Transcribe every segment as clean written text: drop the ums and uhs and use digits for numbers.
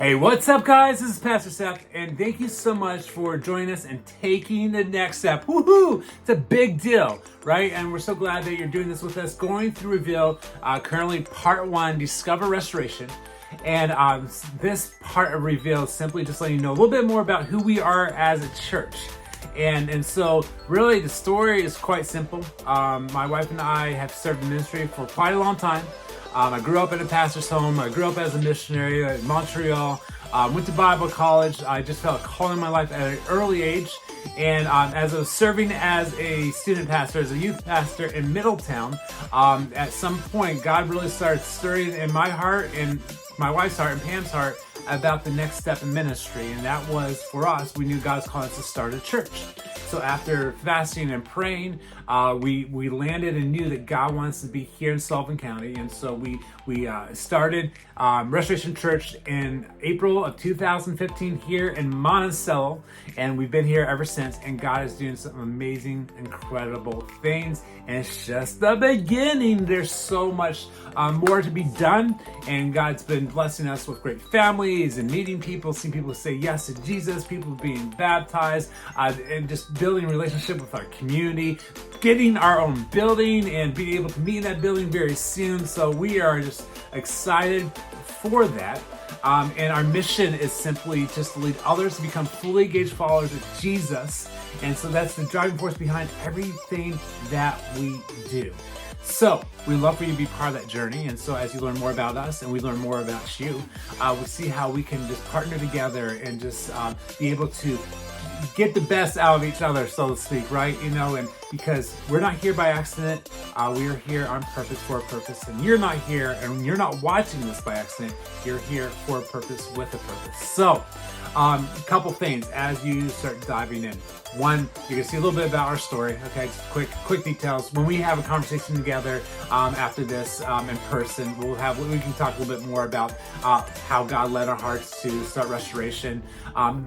Hey, what's up, guys? This is Pastor Seth, and thank you so much for joining us and taking the next step. Woohoo! It's a big deal, right? And we're so glad that you're doing this with us, going through VEAL, currently part 1, Discover Restoration. And this part of Reveal is simply just letting you know a little bit more about who we are as a church. And so really the story is quite simple. My wife and I have served in ministry for quite a long time. I grew up in a pastor's home. I grew up as a missionary in Montreal. Went to Bible college. I just felt a calling in my life at an early age. And as I was serving as a student pastor, as a youth pastor in Middletown, at some point, God really started stirring in my heart and my wife's heart and Pam's heart about the next step in ministry. And that was, for us, we knew God was calling us to start a church. So after fasting and praying, we landed and knew that God wants to be here in Sullivan County. And so we started Restoration Church in April of 2015 here in Monticello. And we've been here ever since. And God is doing some amazing, incredible things. And it's just the beginning. There's so much more to be done. And God's been blessing us with great families and meeting people, seeing people say yes to Jesus, people being baptized, and just building a relationship with our community, getting our own building and being able to meet in that building very soon. So we are just excited for that. And our mission is simply just to lead others to become fully engaged followers of Jesus. And so that's the driving force behind everything that we do. So we'd love for you to be part of that journey. And so as you learn more about us and we learn more about you, we see how we can just partner together and just be able to get the best out of each other, so to speak, right? You know, and because we're not here by accident, we are here on purpose for a purpose. And you're not here and you're not watching this by accident. You're here for a purpose with a purpose. So a couple things as you start diving in. One, you're gonna see a little bit about our story. Okay, just quick details. When we have a conversation together after this in person, we can talk a little bit more about how God led our hearts to start Restoration.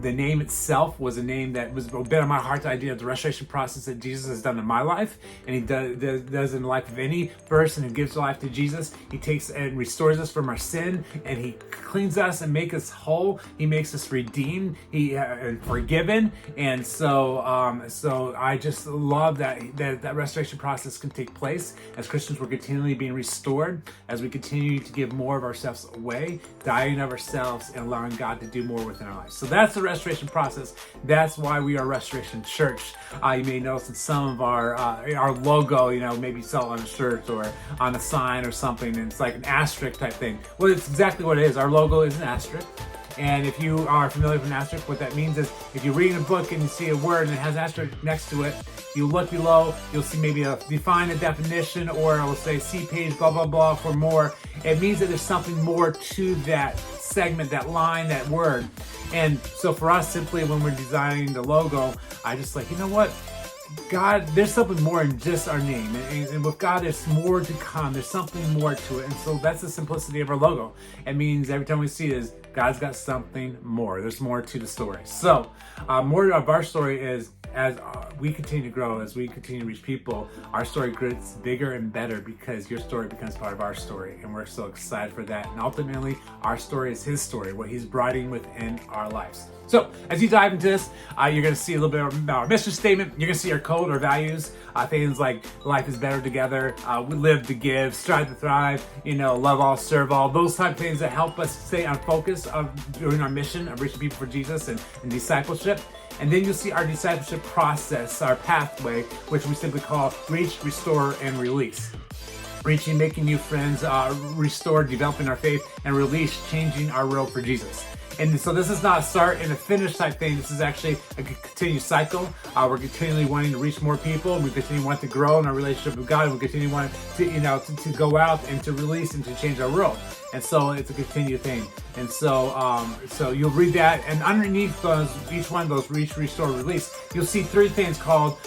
The name itself was a name that was a bit on my heart, the idea of the restoration process that Jesus has done in my life, and he does in the life of any person who gives their life to Jesus. He takes and restores us from our sin, and he cleans us and makes us whole. He makes us redeemed, and forgiven. And so I just love that restoration process can take place as Christians. We're continually being restored as we continue to give more of ourselves away, dying of ourselves and allowing God to do more within our lives. So that's the restoration process. That's why we are Restoration Church. You may notice in some of our logo, you know, maybe sell on a shirt or on a sign or something, and it's like an asterisk type thing. Well, it's exactly what it is. Our logo is an asterisk. And if you are familiar with an asterisk, what that means is if you read a book and you see a word and it has an asterisk next to it, you look below, you'll see maybe define a definition, or it'll say see page blah blah blah for more. It means that there's something more to that segment, that line, that word. And so for us, simply when we're designing the logo, I just like, you know what? God, there's something more than just our name. And with God, there's more to come. There's something more to it. And so that's the simplicity of our logo. It means every time we see it is God's got something more. There's more to the story. So more of our story is as we continue to grow, as we continue to reach people, our story gets bigger and better because your story becomes part of our story. And we're so excited for that. And ultimately, our story is his story, what he's writing within our lives. So as you dive into this, you're going to see a little bit about our mission statement. You're going to see our code, our values, things like life is better together, we live to give, strive to thrive, love all, serve all, those type of things that help us stay on focus of doing our mission of reaching people for Jesus and discipleship. And then you'll see our discipleship process, our pathway, which we simply call reach, restore, and release. Reaching, making new friends, restore, developing our faith, and release, changing our world for Jesus. And so this is not a start and a finish type thing. This is actually a continued cycle. We're continually wanting to reach more people. We continue to want to grow in our relationship with God. We continue to want to go out and to release and to change our world. And so it's a continued thing. And so you'll read that, and underneath those, each one of those reach, restore, release, you'll see three things called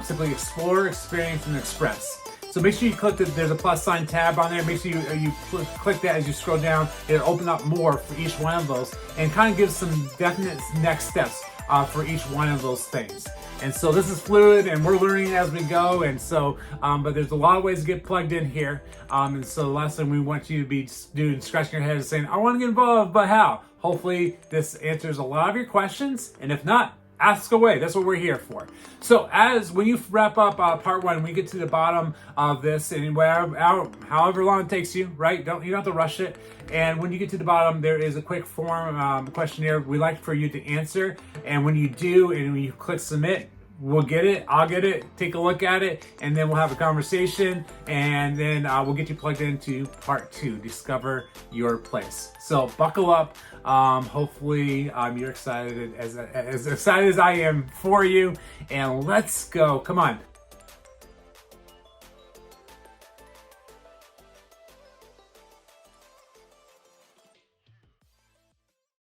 simply explore, experience, and express. So make sure you click there's a plus sign tab on there. Make sure you click that as you scroll down. It'll open up more for each one of those and kind of give some definite next steps. for each one of those things. And so this is fluid, and we're learning as we go. And so, but there's a lot of ways to get plugged in here. And so the last thing we want you to be doing, scratching your head and saying, I want to get involved, but how? Hopefully this answers a lot of your questions. And if not, ask away. That's what we're here for. So when you wrap up part one, we get to the bottom of this, and however long it takes you, right? You don't have to rush it. And when you get to the bottom, there is a quick form questionnaire we like for you to answer. And when you do, and when you click submit, we'll get it, I'll get it, take a look at it, and then we'll have a conversation, and then we'll get you plugged into part 2, Discover Your Place. So buckle up. Hopefully you're excited as excited as I am for you, and let's go. Come on.